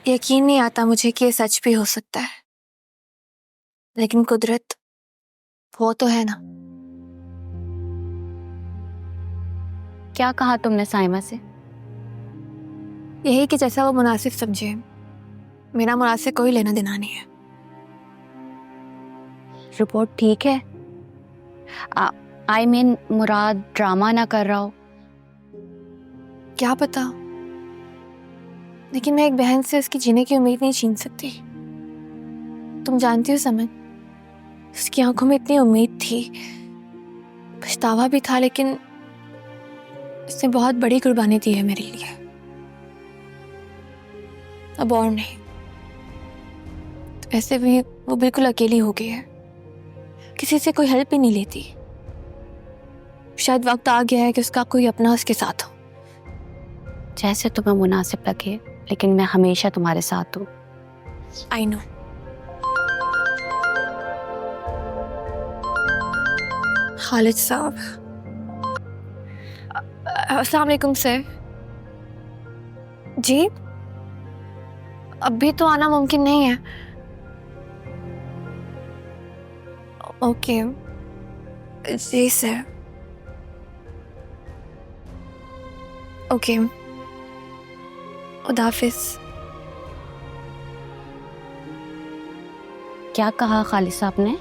यकीन नहीं आता मुझे कि ये सच भी हो सकता है, लेकिन कुदरत वो तो है ना। क्या कहा तुमने साइमा से? यही कि जैसा वो मुनासिब समझे, मेरा मुनासिब कोई लेना देना नहीं है। रिपोर्ट ठीक है? आई मीन मुराद ड्रामा ना कर रहा हो। क्या पता, लेकिन मैं एक बहन से उसकी जीने की उम्मीद नहीं छीन सकती। तुम जानती हो समन, उसकी आंखों में इतनी उम्मीद थी, पछतावा भी था, लेकिन उसने बहुत बड़ी कुर्बानी दी है मेरे लिए। अब और नहीं, तो ऐसे भी वो बिल्कुल अकेली हो गई है, किसी से कोई हेल्प ही नहीं लेती। शायद वक्त आ गया है कि उसका कोई अपना उसके साथ हो। जैसे तुम्हें मुनासिब लगे, लेकिन मैं हमेशा तुम्हारे साथ हूँ। I know. खालिद साहब, अस्सलाम वालेकुम सर। जी, अभी तो आना मुमकिन नहीं है। ओके जी सर, ओके, खुदा हाफिज। क्या कहा खालिद साहब ने?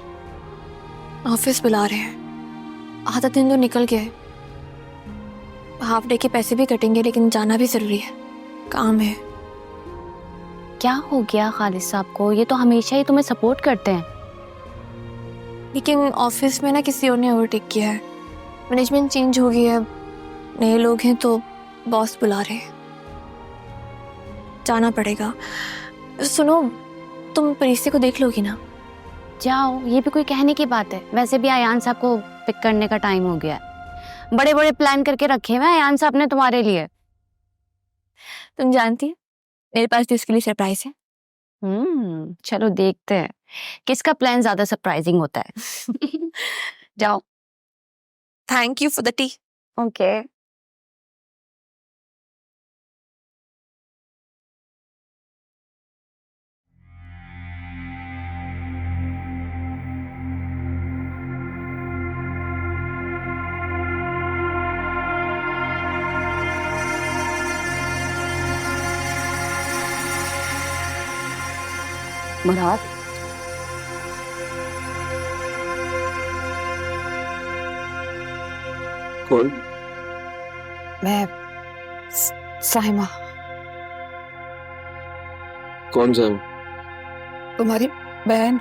ऑफिस बुला रहे हैं, आधा दिन तो निकल गया। हाफ डे के पैसे भी कटेंगे, लेकिन जाना भी जरूरी है, काम है। क्या हो गया खालिद साहब को? ये तो हमेशा ही तुम्हें सपोर्ट करते हैं। लेकिन ऑफिस में ना किसी और ने ओवरटेक किया है, मैनेजमेंट चेंज हो गई है, नए लोग हैं, तो बॉस बुला रहे हैं, जाना पड़ेगा। सुनो, तुम परीसे को देख लोगी ना? जाओ, ये भी कोई कहने की बात है? वैसे भी अयान साहब को पिक करने का टाइम हो गया है। बड़े बड़े प्लान करके रखे हुए हैं अयान साहब ने तुम्हारे लिए। तुम जानती है, मेरे पास भी उसके लिए सरप्राइज है। चलो देखते हैं किसका प्लान ज्यादा सरप्राइजिंग होता है। जाओ। Thank you for the tea. Okay. Murad, कौन? मैं साहिमा, कौन सा? तुम्हारी बहन।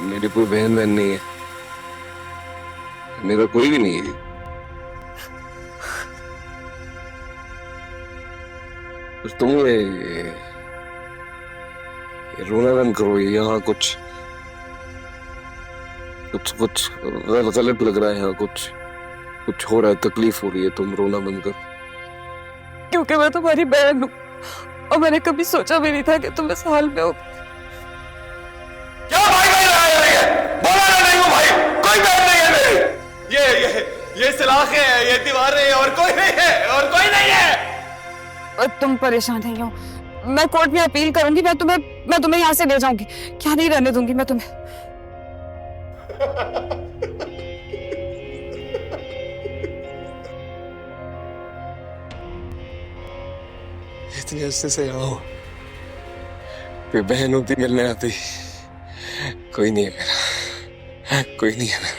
मेरी कोई बहन बहन नहीं है, मेरा कोई भी नहीं है। तुम ये रोना बंद करो। यहाँ कुछ कुछ कुछ गलत लग रहा है। यहाँ कुछ कुछ हो रहा है, तकलीफ हो रही है। तुम रोना बंद करो। क्योंकि मैं तुम्हारी बहन हूँ, और मैंने कभी सोचा भी नहीं था कि तुम इस हाल में हो। क्या भाई भाई रहा है? बोला ना नहीं हूँ भाई, कोई बहन नहीं है मेरी। ये सलाखें हैं, ये दीवारें हैं, और कोई नहीं है, और कोई नहीं है। तुम परेशान नहीं हो, मैं कोर्ट में अपील करूंगी। मैं तुम्हें यहाँ से ले जाऊंगी, क्या नहीं रहने दूंगी मैं तुम्हें। इतने अरसे से यहाँ हो, कोई बहन होती मिलने आती। कोई नहीं है मेरा, कोई नहीं है मेरा।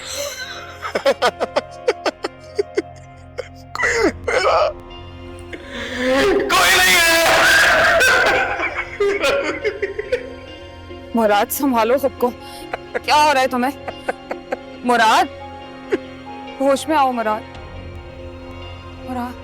कोई नहीं है। मुराद, संभालो खुद को। क्या हो रहा है तुम्हें? मुराद, होश में आओ मुराद। मुराद,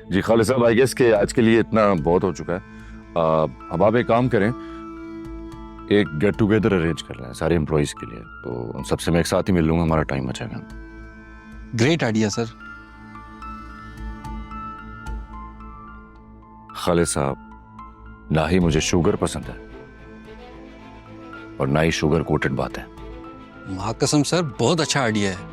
जी खालिद साहब, आई गेस कि आज के लिए इतना बहुत हो चुका है। अब आप एक काम करें, एक गेट टुगेदर अरेंज कर लें सारे एम्प्लॉइज के लिए, तो उन सबसे मैं एक साथ ही मिल लूंगा, हमारा टाइम बचेगा। Great idea sir. खालिद साहब, ना ही मुझे शुगर पसंद है और ना ही शुगर कोटेड बात है। माँ कसम सर, बहुत अच्छा आइडिया है।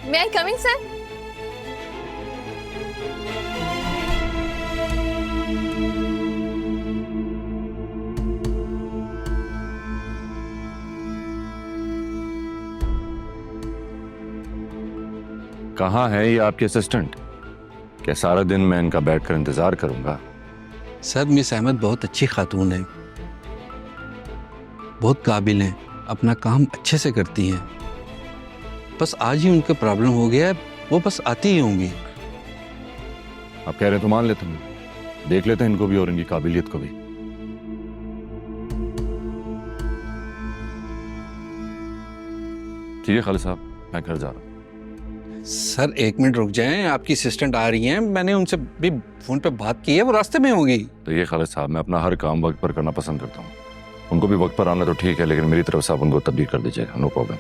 May I come in, sir? कहाँ है ये आपके असिस्टेंट? क्या सारा दिन मैं इनका बैठकर इंतजार करूंगा? सर मिस अहमद बहुत अच्छी खातून है, बहुत काबिल हैं, अपना काम अच्छे से करती हैं। बस आज ही उनका प्रॉब्लम हो गया है, वो बस आती ही होंगी। आप कह रहे हैं तो मान लेते हैं, देख लेते हैं इनको भी और इनकी काबिलियत को भी। ठीक है खालिद साहब, मैं घर जा रहा हूँ। सर 1 मिनट रुक जाएं, आपकी असिस्टेंट आ रही हैं, मैंने उनसे भी फोन पे बात की है, वो रास्ते में होंगी। तो ये खालिद साहब, मैं अपना हर काम वक्त पर करना पसंद करता हूँ। उनको भी वक्त पर आना तो ठीक है, लेकिन मेरी तरफ से आप उनको तब्दील कर दीजिएगा, नो प्रॉब्लम।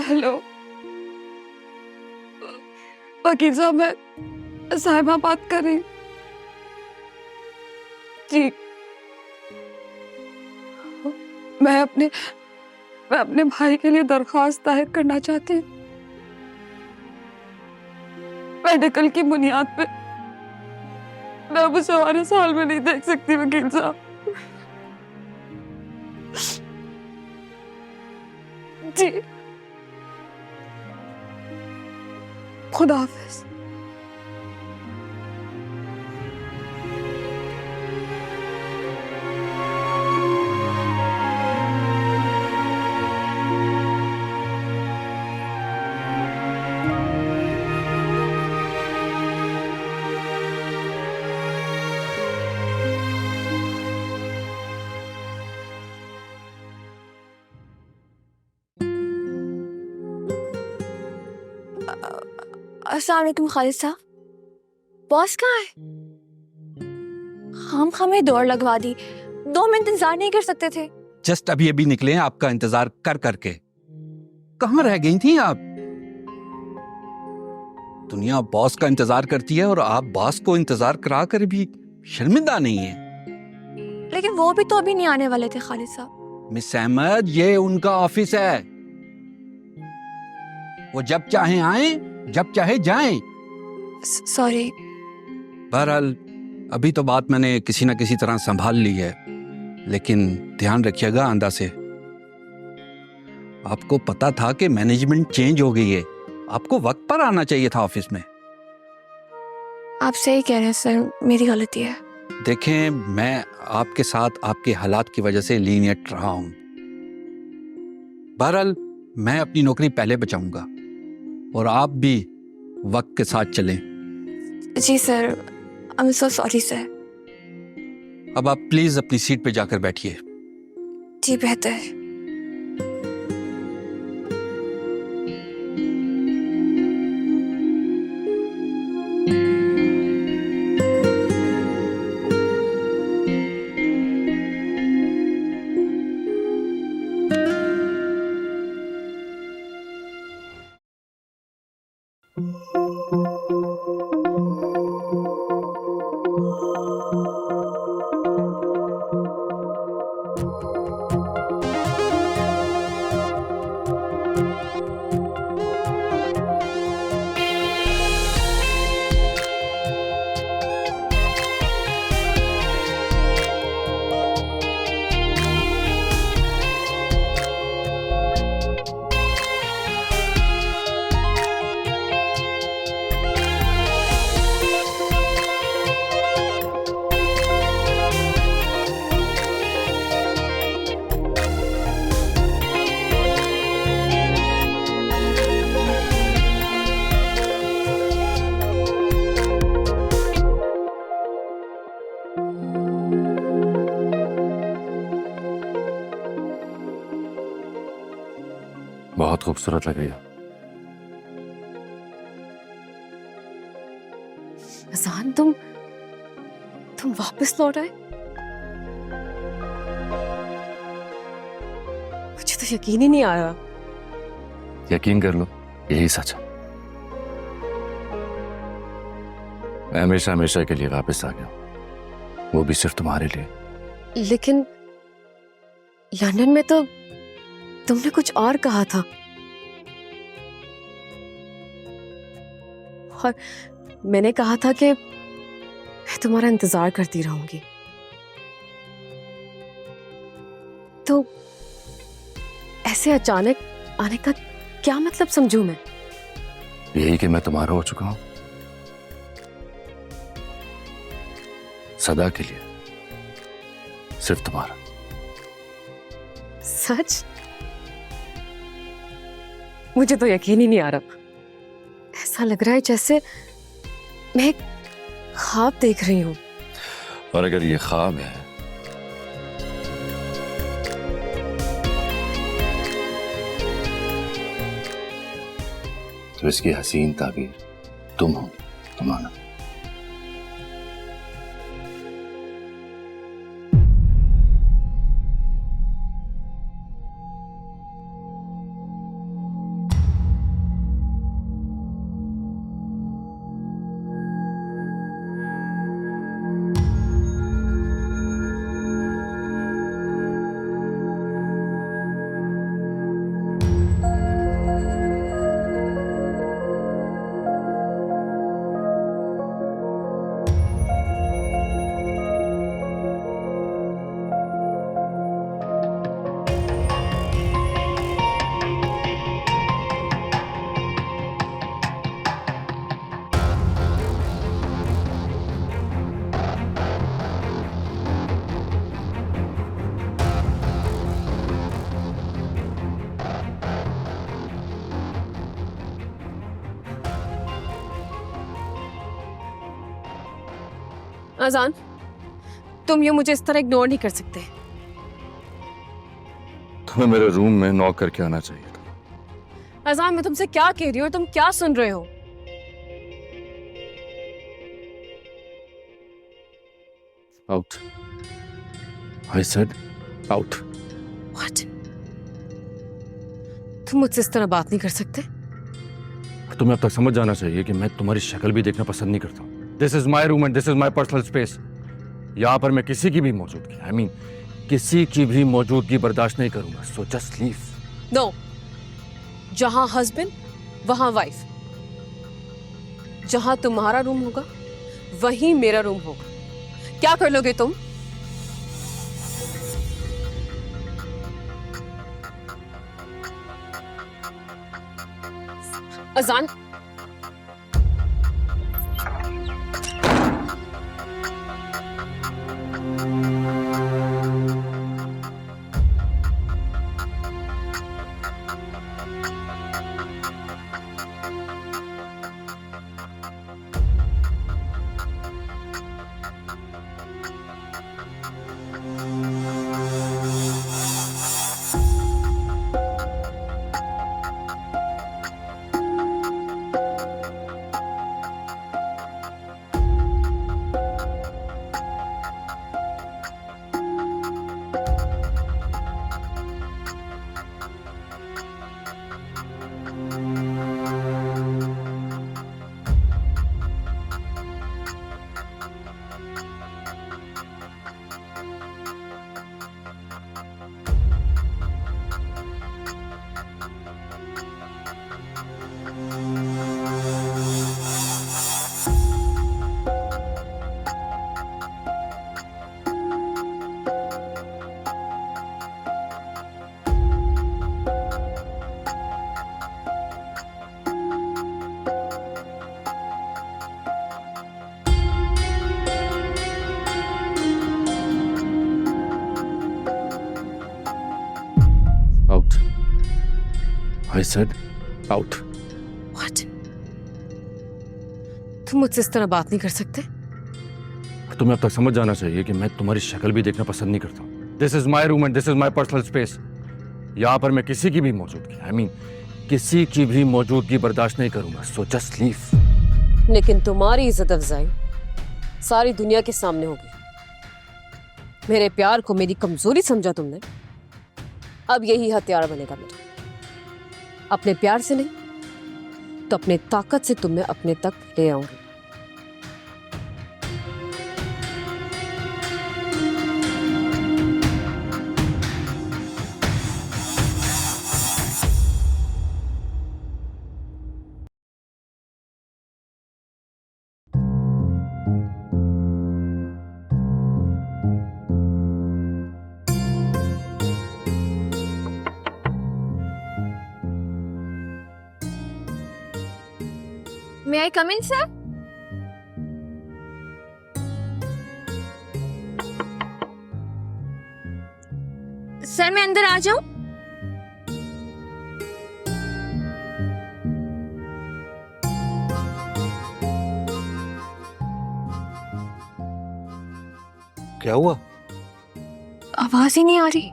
हेलो वकील साहब, मैं साहिबा बात कर रही हूँ। जी, मैं अपने भाई के लिए दरख्वास्त दायर करना चाहती हूँ। मेडिकल की बुनियाद पे मैं अब उसे हमारे साल में नहीं देख सकती वकील साहब। जी, खुदा हाफिज। अस्सलाम वालेकुम खालिद साहब, बॉस कहाँ है? खाम में दौड़ लगवा दी, 2 मिनट इंतजार नहीं कर सकते थे? जस्ट अभी अभी निकले हैं आपका इंतजार कर करके। कहाँ रह गई थी आप? दुनिया बॉस का इंतजार करती है और आप बॉस को इंतजार करा कर भी शर्मिंदा नहीं है। लेकिन वो भी तो अभी नहीं आने वाले थे खालिद साहब। मिस अहमद, ये उनका ऑफिस है, वो जब चाहे आए जब चाहे जाएं। सॉरी। बहरहाल अभी तो बात मैंने किसी ना किसी तरह संभाल ली है, लेकिन ध्यान रखिएगा आंदा से। आपको पता था कि मैनेजमेंट चेंज हो गई है, आपको वक्त पर आना चाहिए था ऑफिस में। आप सही कह रहे हैं सर, मेरी गलती है। देखें, मैं आपके साथ आपके हालात की वजह से लीनियंट रहा हूं। बहरहाल मैं अपनी नौकरी पहले बचाऊंगा और आप भी वक्त के साथ चलें। जी sir, I am so sorry sir. अब आप प्लीज अपनी सीट पे जाकर बैठिए। जी बेहतर। बहुत खूबसूरत लग रही है। अजान, तुम वापस लौट आए? मुझे तो यकीन ही नहीं आ रहा। यकीन कर लो, यही सच है। मैं हमेशा हमेशा के लिए वापस आ गया, वो भी सिर्फ तुम्हारे लिए। लेकिन लंदन में तो तुमने कुछ और कहा था, और मैंने कहा था कि मैं तुम्हारा इंतजार करती रहूंगी। तो ऐसे अचानक आने का क्या मतलब समझूं मैं? यही कि मैं तुम्हारा हो चुका हूं, सदा के लिए, सिर्फ तुम्हारा। सच? मुझे तो यकीन ही नहीं आ रहा। ऐसा लग रहा है जैसे मैं एक ख्वाब देख रही हूं। और अगर ये ख्वाब है तो इसकी हसीन ताबीर तुम हो, तुम्हारा। अजान, तुम ये मुझे इस तरह इग्नोर नहीं कर सकते। तुम्हें मेरे रूम में नॉक करके आना चाहिए था। अजान, मैं तुमसे क्या कह रही हूँ और तुम क्या सुन रहे हो? Out. I said out. What? तुम मुझसे इस तरह बात नहीं कर सकते। तुम्हें अब तक समझ जाना चाहिए कि मैं तुम्हारी शक्ल भी देखना पसंद नहीं करता। This is my room and this is my personal space. यहाँ पर मैं किसी की भी मौजूदगी, आई मीन किसी की भी मौजूदगी बर्दाश्त नहीं करूंगा। So just leave. नो, जहां हस्बैंड वहां वाइफ। जहां तुम्हारा रूम होगा वहीं मेरा रूम होगा। क्या कर लोगे तुम? अजान, I said out. What? तुम मुझसे इस तरह बात नहीं कर सकते। तुम्हें अब तक समझ जाना चाहिए कि मैं तुम्हारी शक्ल भी देखना पसंद नहीं करता। This is my room and this is my personal space. यहाँ पर मैं किसी की भी मौजूदगी किसी की भी मौजूदगी बर्दाश्त नहीं करूंगा। So just leave. लेकिन तुम्हारी इज्जत अफजाई सारी दुनिया के सामने होगी। मेरे प्यार को मेरी कमजोरी समझा तुमने, अब यही हथियार बनेगा मेरा। अपने प्यार से नहीं तो अपने ताकत से तुम्हें अपने तक ले आऊंगी। May I come in, sir? Sir मैं अंदर आ जाऊं? क्या हुआ? आवाज ही नहीं आ रही।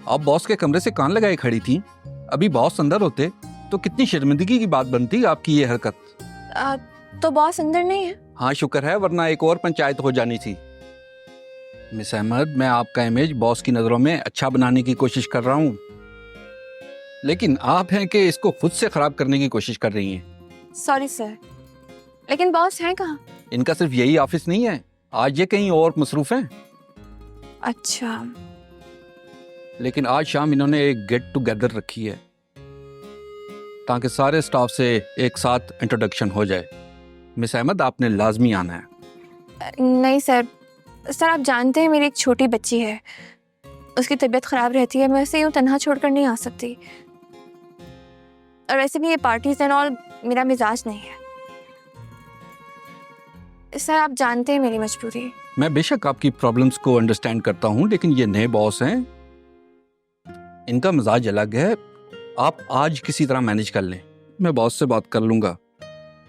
आप बॉस के कमरे से कान लगाए खड़ी थी। अभी बॉस अंदर होते तो कितनी शर्मिंदगी की बात बनती आपकी ये हरकत। तो बॉस अंदर नहीं है? हाँ शुक्र है, वरना एक और पंचायत हो जानी थी। मिस अहमद, मैं आपका इमेज बॉस की नजरों में अच्छा बनाने की कोशिश कर रहा हूँ, लेकिन आप हैं कि इसको खुद से खराब करने की कोशिश कर रही हैं। सॉरी सर, लेकिन बॉस हैं कहाँ? इनका सिर्फ यही ऑफिस नहीं है, आज ये कहीं और मसरूफ हैं। अच्छा, लेकिन आज शाम इन्होंने एक गेट टुगेदर रखी है ताकि सारे स्टाफ से एक साथ इंट्रोडक्शन हो जाए। मिस अहमद, आपने लाजमी आना है। नहीं सर, आप जानते हैं मेरी एक छोटी बच्ची है, उसकी तबीयत खराब रहती है, मैं उसे यूं तन्हा छोड़कर नहीं आ सकती। और वैसे भी ये पार्टीज एंड ऑल मेरा मिजाज नहीं है। सर आप जानते हैं मेरी मजबूरी। मैं बेशक आपकी प्रॉब्लम्स को अंडरस्टैंड करता हूँ, लेकिन ये नए बॉस हैं, इनका मिजाज अलग है। आप आज किसी तरह मैनेज कर लें, मैं बॉस से बात कर लूंगा,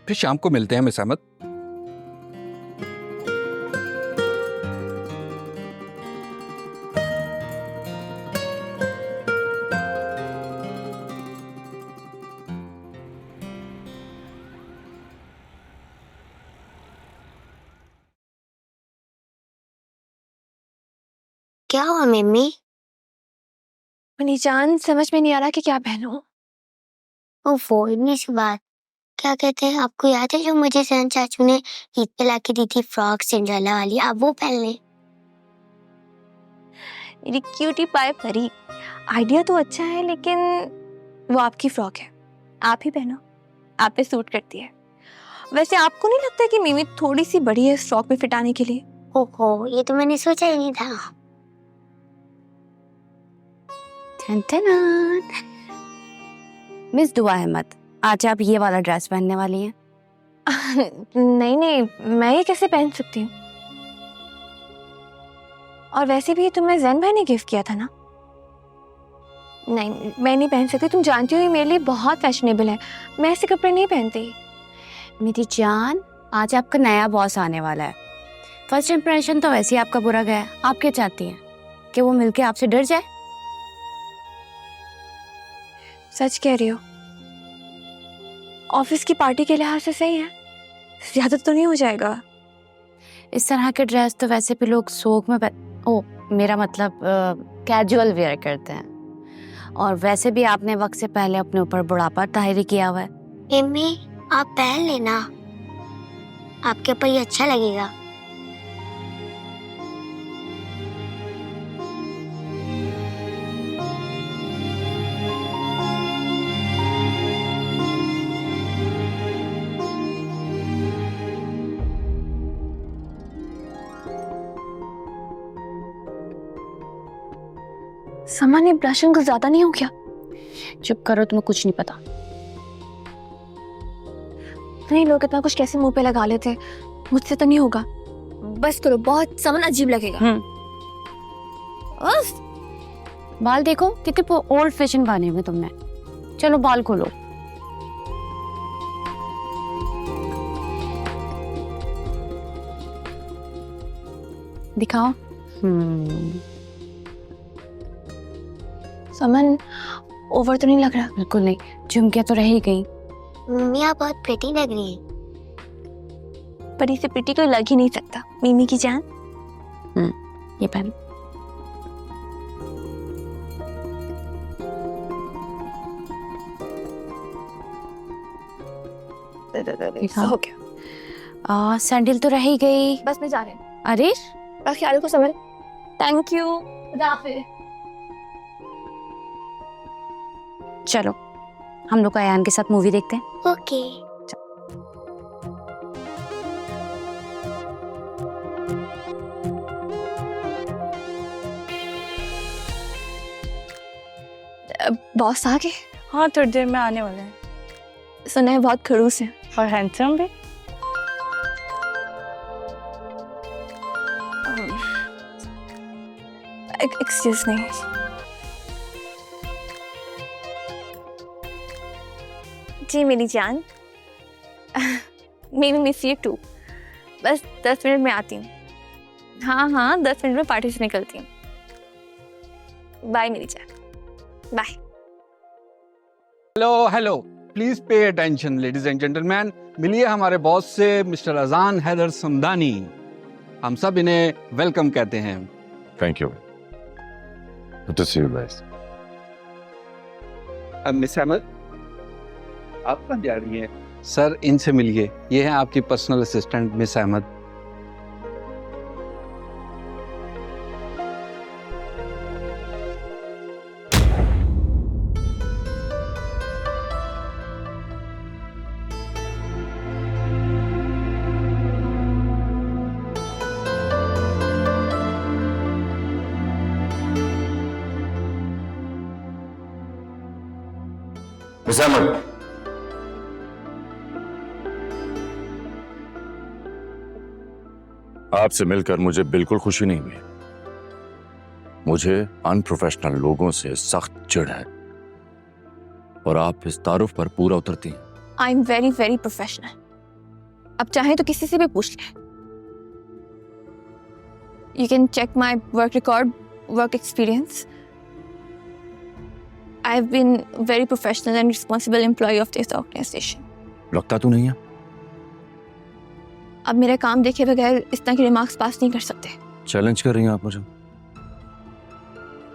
फिर शाम को मिलते हैं मिस अहमद। क्या हुआ मम्मी? मनी जान, समझ में नहीं आ रहा कि क्या पहनूं। ओफो, इतनी सी बात। क्या कहते हैं, आपको याद है जो मुझे सहन चाचू ने ईद पे लाके दी थी फ्रॉक सिंड्रेला वाली, आप वो पहन लें। मेरी क्यूटी पाए परी, आइडिया तो अच्छा है, लेकिन वो आपकी फ्रॉक है, आप ही पहनो, आप पे सूट करती है। वैसे आपको नहीं लगता कि मिमी थोड़ी सी बड़ी है इस फ्रॉक में फिट आने के लिए? ओहो, ये तो मैंने सोचा ही नहीं था। मिस दुआ अहमद, आज आप ये वाला ड्रेस पहनने वाली हैं। नहीं नहीं, मैं ये कैसे पहन सकती हूँ? और वैसे भी ये तुम्हें जैन भाई ने गिफ्ट किया था ना। नहीं, मैं नहीं पहन सकती, तुम जानती हो ये मेरे लिए बहुत फैशनेबल है, मैं ऐसे कपड़े नहीं पहनती। मेरी जान, आज आपका नया बॉस आने वाला है। फर्स्ट इंप्रेशन तो वैसे ही आपका बुरा गया है। आप क्या चाहती हैं कि वो मिलके आपसे डर जाए? सच कह रही हो? ऑफिस की पार्टी के लिहाज से सही है, ज्यादा तो नहीं हो जाएगा? इस तरह के ड्रेस तो वैसे भी लोग शौक में मेरा मतलब कैजुअल वेयर करते हैं, और वैसे भी आपने वक्त से पहले अपने ऊपर बुढ़ापा ताहिरी किया हुआ है। मम्मी, आप पहन लेना, आपके ऊपर ये अच्छा लगेगा। सामान्य ब्लशिंग को ज्यादा नहीं हो गया? चुप करो, तुम्हें कुछ नहीं पता। नहीं, लोग इतना कुछ कैसे मुंह पे लगा लेते, मुझसे तो नहीं होगा। बस करो, बहुत समन अजीब लगेगा। हम्म। बस बाल देखो कितने ओल्ड फैशन बाने हुए तुमने। चलो बाल खोलो। दिखाओ। समन ओवर तो नहीं लग रहा? बिल्कुल नहीं, झुमकियां तो रह ही गई। मम्मी आप बहुत प्रिटी लग रही हैं। परी से पिटी कोई लग ही नहीं सकता मीमी की जान। ये पहन। हो गया। सैंडल तो रह ही गई। बस मैं जा रही हूँ। अरे बस ख्याल को समझ। Thank you. चलो हम लोग अयान के साथ मूवी देखते हैं। ओके। बॉस आ गए? हाँ थोड़ी देर में आने वाले हैं। सुना है बहुत खड़ूस है और हैंडसम भी। Excuse me. जी मेरी जान। Me miss you too. बस 10 मिनट में आती हूँ। हाँ 10 मिनट में पार्टी से निकलती हूँ। बाय मेरी जान। Bye. Hello hello, please pay attention ladies and gentleman. मिलिए हमारे बॉस से, मिस्टर अजान हैदर समदानी। हम सब इन्हें वेलकम कहते हैं। Thank you. Good to see you guys. Miss Ahmed, आप कहाँ जा रही हैं? सर इनसे मिलिए, ये हैं आपकी personal assistant miss Ahmed. Miss Ahmed, आपसे मिलकर मुझे बिल्कुल खुशी नहीं हुई। मुझे अनप्रोफेशनल लोगों से सख्त चिढ़ है और आप इस तारुफ पर पूरा उतरती हैं। I am very very professional. अब चाहे तो किसी से भी पूछ लें। You can check my work record, work experience. I have been very professional and responsible employ of this organisation. लगता तो नहीं है। अब मेरा काम देखे बगैर इस तरह के रिमार्क्स पास नहीं कर सकते। चैलेंज कर रही हैं आप मुझे।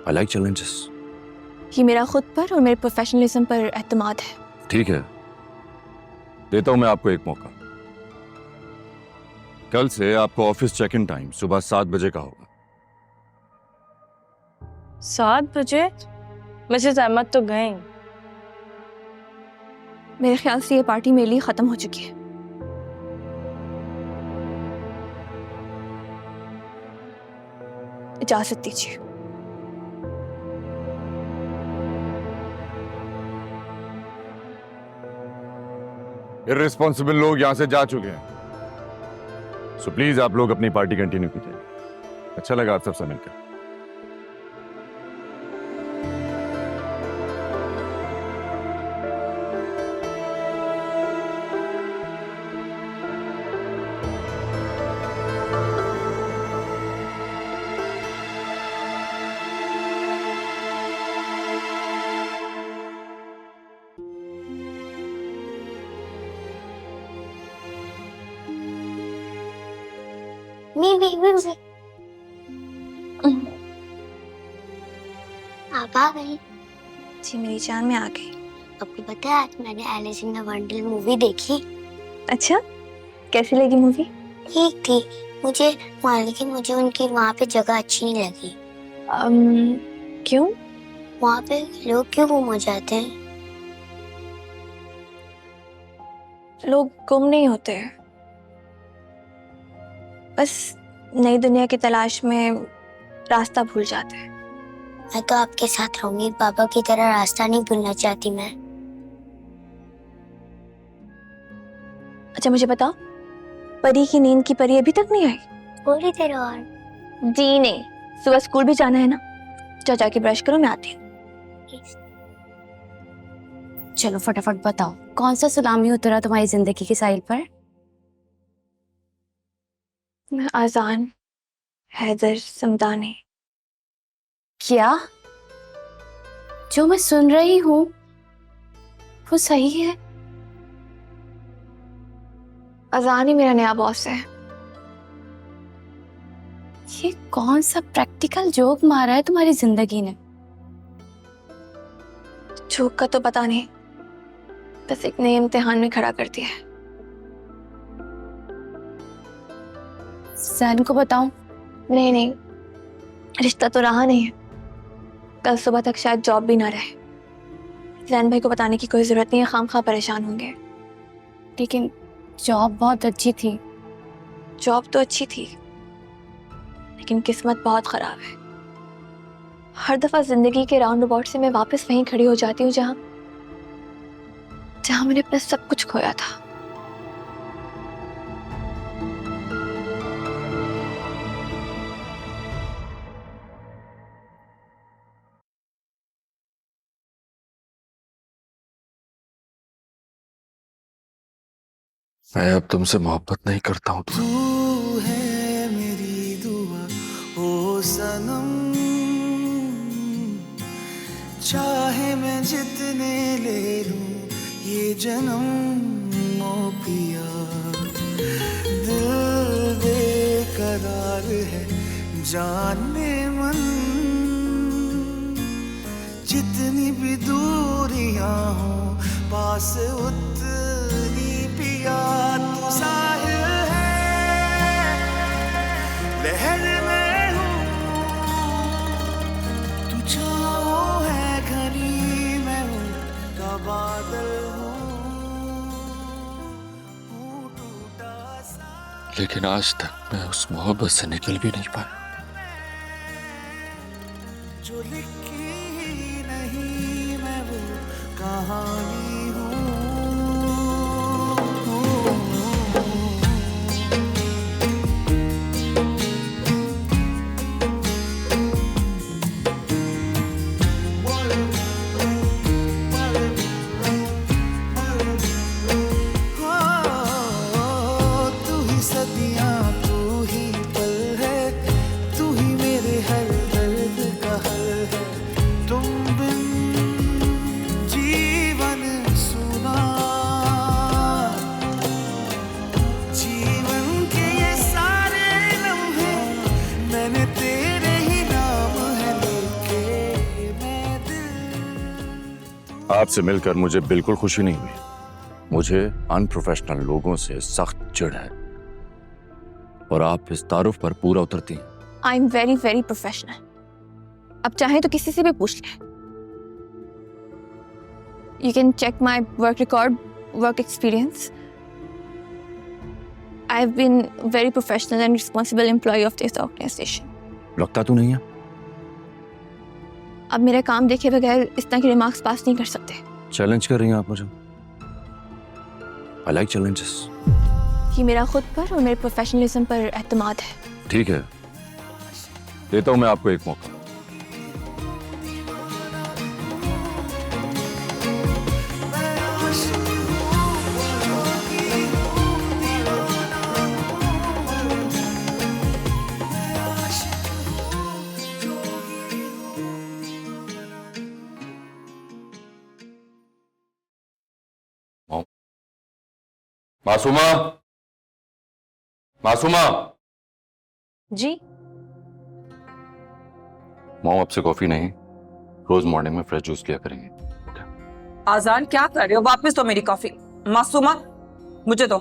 I like challenges. ये मेरा खुद पर और मेरे प्रोफेशनलिज्म पर एतमाद है। ठीक है, देता हूं मैं आपको एक मौका। कल से आपको ऑफिस चेक इन टाइम सुबह 7 बजे का होगा। 7 बजे? मिसेस अहमद तो गए। मेरे ख्याल से ये पार्टी मेरे लिए खत्म हो चुकी है। इजाजत दीजिए। इर्रिस्पॉन्सिबल लोग यहां से जा चुके हैं, सो प्लीज आप लोग अपनी पार्टी कंटिन्यू कीजिए। अच्छा लगा आप सबसे मिलकर। मैं आप आ गई। जी मेरी जान, मैं आ गई। आपको पता है आज मैंने एलिस इन वंडरलैंड मूवी देखी। अच्छा, कैसी लगी मूवी? ठीक थी मुझे वहाँ, लेकिन मुझे उनकी वहाँ पे जगह अच्छी नहीं लगी। क्यों? वहाँ पे लोग क्यों गुम हो जाते हैं? लोग गुम नहीं होते, बस नई दुनिया की तलाश में रास्ता भूल जाते हैं। मैं तो आपके साथ रहूंगी, पापा की तरह रास्ता नहीं भूलना चाहती मैं। अच्छा मुझे बताओ, परी की नींद की परी अभी तक नहीं आई? थोड़ी देर और। जी नहीं, सुबह स्कूल भी जाना है ना। जाके ब्रश करो, मैं आती हूँ। चलो फटाफट बताओ, कौन सा सुनामी उतरा तुम्हारी जिंदगी की साहिल पर? अजान हैदर समदानी। क्या जो मैं सुन रही हूँ वो सही है? अजान ही मेरा नया बॉस है। ये कौन सा प्रैक्टिकल जोक मारा है तुम्हारी जिंदगी ने? जोक का तो पता नहीं, बस एक नए इम्तिहान में खड़ा कर दिया है। सैन को बताऊं? नहीं नहीं, रिश्ता तो रहा नहीं है, कल सुबह तक शायद जॉब भी ना रहे। जैन भाई को बताने की कोई जरूरत नहीं है, खामखा परेशान होंगे। लेकिन जॉब बहुत अच्छी थी। जॉब तो अच्छी थी, लेकिन किस्मत बहुत खराब है। हर दफा जिंदगी के राउंड अबाउट से मैं वापस वहीं खड़ी हो जाती हूँ जहाँ मैंने अपना सब कुछ खोया था। मैं अब तुमसे मोहब्बत नहीं करता हूँ। तू है मेरी दुआ ओ सनम, चाहे मैं जितने ले लूं ये जन्म ओ पिया। दिल बेकरार है जाने मन, जितनी भी दूरियां हो पास उतनी पिया। तू साहिल है लहर में हूँ, तू छाँव है घनी मैं हूँ का बादल हूँ टूटा सा। लेकिन आज तक मैं उस मोहब्बत से निकल भी नहीं पाया। जो लिखी ही नहीं मैं वो कहानी हूँ। तू ही सदियाँ तू ही पल है, तू ही मेरे हर दर्द का हल है। तुम बिन जीवन सुना, जीवन के ये सारे लम्हे मैंने तेरे ही नाम है लिखे। मैं दिल आपसे मिलकर मुझे बिल्कुल खुशी नहीं हुई। मुझे अनप्रोफेशनल लोगों से सख्त चिढ़ है और आप इस तारुफ पर पूरा उतरती हैं। I am very very professional. अब चाहे तो किसी से भी पूछ लें। You can check my work record, work experience. I have been very professional and responsible employ of this organisation. लगता तो नहीं है। अब मेरा काम देखे बगैर इस तरह के रिमार्क्स पास नहीं कर सकते। चैलेंज कर रही हैं आप मुझे। I like challenges. ये मेरा खुद पर और मेरे प्रोफेशनलिज्म पर एतमाद है। ठीक है, देता हूं मैं आपको एक मौका। मासूमा, मासूमा। जी मॉम आपसे कॉफी नहीं, रोज मॉर्निंग में फ्रेश जूस लिया करेंगे। आजान क्या कर रहे हो? वापस दो मेरी कॉफी। मासूमा मुझे दो।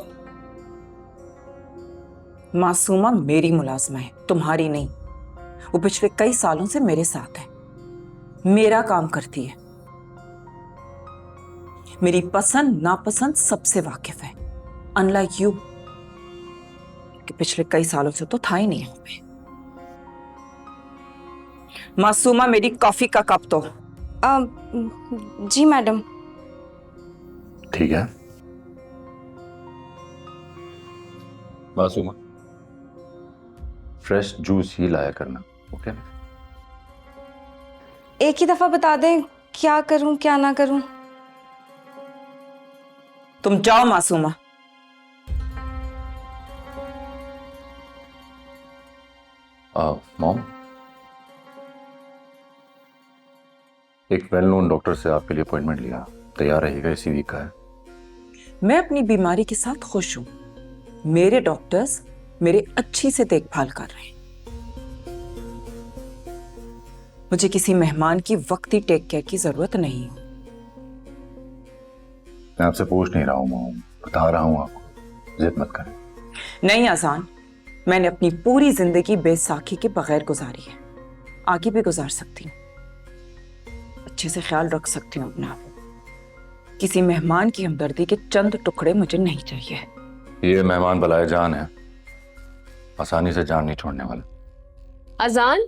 मासूमा मेरी मुलाजमा है, तुम्हारी नहीं। वो पिछले कई सालों से मेरे साथ है, मेरा काम करती है, मेरी पसंद नापसंद सबसे वाकिफ है। अनलाइक यू कि पिछले कई सालों से तो था ही नहीं यहाँ पे। मासूमा मेरी कॉफी का कप दो। जी मैडम। ठीक है मासूमा, फ्रेश जूस ही लाया करना। ओके एक ही दफा बता दें क्या करूं क्या ना करूं। तुम जाओ मासूमा। मॉम, एक वेल नोन डॉक्टर से आपके लिए अपॉइंटमेंट लिया, तैयार रहेगा, इसी वीक का है। मैं अपनी बीमारी के साथ खुश हूं। मेरे डॉक्टर्स मेरे अच्छी से देखभाल कर रहे हैं। मुझे किसी मेहमान की वक्ती टेक केयर की जरूरत नहीं है। मैं आपसे पूछ नहीं रहा हूँ मॉम, बता रहा हूँ आपको, जिद मत करें। नहीं आसान, मैंने अपनी पूरी जिंदगी बेसाखी के बगैर गुजारी है, आगे भी गुजार सकती हूँ। अच्छे से ख्याल रख सकती हूँ अपना। किसी मेहमान की हमदर्दी के चंद टुकड़े मुझे नहीं चाहिए। ये मेहमान बलाए जान है, आसानी से जान नहीं छोड़ने वाला। अजान,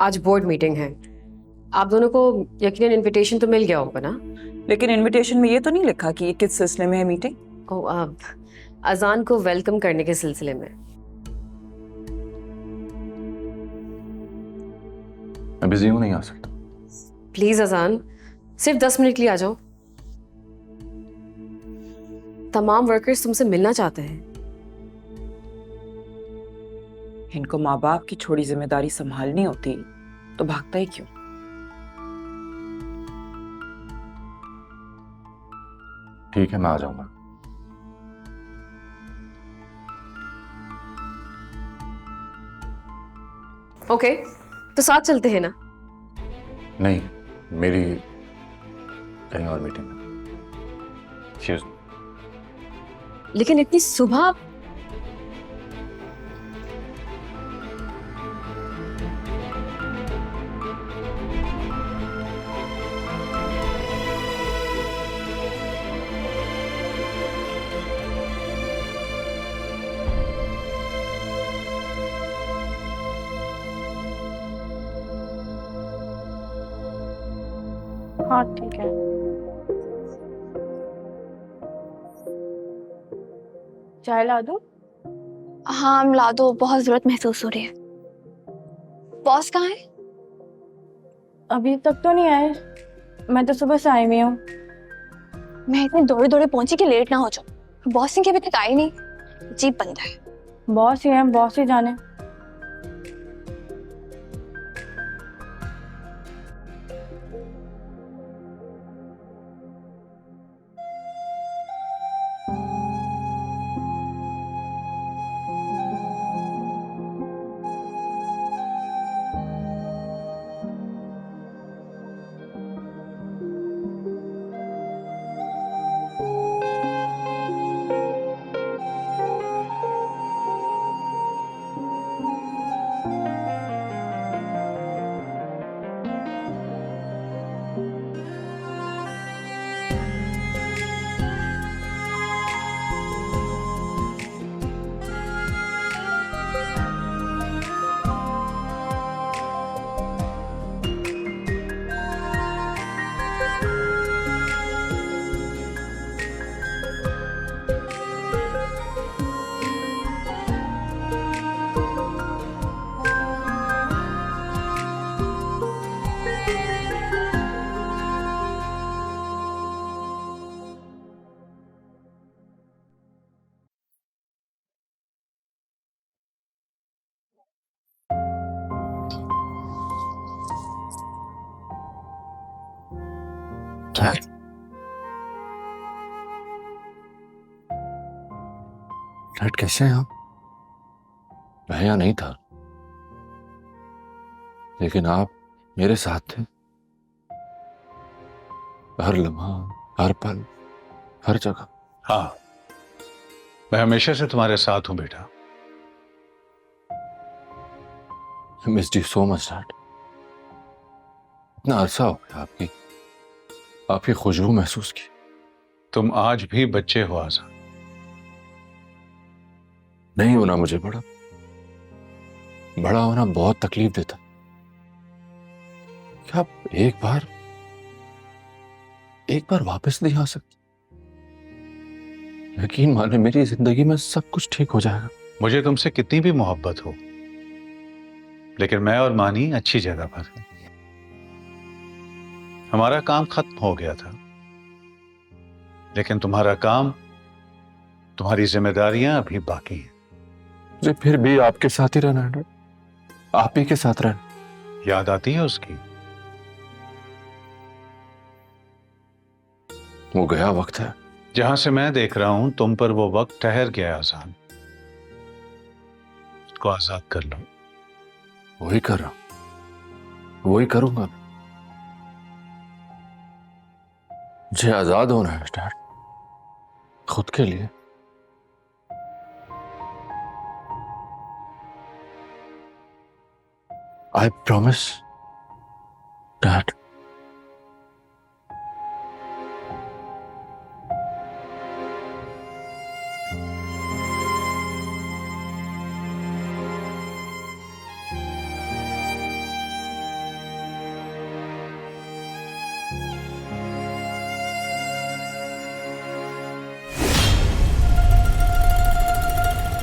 आज बोर्ड मीटिंग है, आप दोनों को यकीनन इनविटेशन तो मिल गया होगा ना? लेकिन इनविटेशन में ये तो नहीं लिखा कि ये किस सिलसिले में है मीटिंग। अब अजान को वेलकम करने के सिलसिले में। मैं बिजी हूँ, नहीं आ सकता। प्लीज अजान, सिर्फ 10 मिनट के लिए आ जाओ। तमाम वर्कर्स तुमसे मिलना चाहते हैं। इनको माँ बाप की छोड़ी जिम्मेदारी संभालनी होती तो भागता ही क्यों। ठीक है, मैं आ जाऊंगा। ओके, तो साथ चलते हैं ना? नहीं, मेरी कहीं और मीटिंग है। Excuse me। लेकिन इतनी सुबह? हाँ ठीक है। चाय ला दूं? हाँ ला दो, बहुत जरूरत महसूस हो रही है। बॉस कहाँ है? अभी तक तो नहीं आए, मैं तो सुबह से आई हुई हूँ। मैं इतने दौड़े दौड़े पहुंची कि लेट ना हो जाऊं। बॉस ने अभी तक आई नहीं, अजीब बंदा है। बॉस ही है, बॉस ही जाने। डैड, डैड कैसे हैं आप? मैं यहाँ नहीं था, लेकिन आप मेरे साथ थे। हर लम्हा, हर पल, हर जगह। हाँ, मैं हमेशा से तुम्हारे साथ हूं बेटा। I missed you so much, Dad. इतना अरसा हो गया आपकी खुशबू महसूस की। तुम आज भी बच्चे हो आजाद। नहीं होना मुझे बड़ा होना बहुत तकलीफ देता। क्या आप एक बार वापस नहीं आ सकते? यकीन माने, मेरी जिंदगी में सब कुछ ठीक हो जाएगा। मुझे तुमसे कितनी भी मोहब्बत हो, लेकिन मैं और मानी अच्छी जगह पर हैं। हमारा काम खत्म हो गया था, लेकिन तुम्हारा काम, तुम्हारी जिम्मेदारियां अभी बाकी हैं। मुझे फिर भी आपके साथ ही रहना है डैड, आप ही के साथ रहना। याद आती है उसकी? वो गया वक्त है। जहां से मैं देख रहा हूं तुम पर वो वक्त ठहर गया आसान। उसको आजाद कर लो। वही कर रहा हूं, वही करूंगा। मुझे आजाद होना है डैड, खुद के लिए। I promise dad.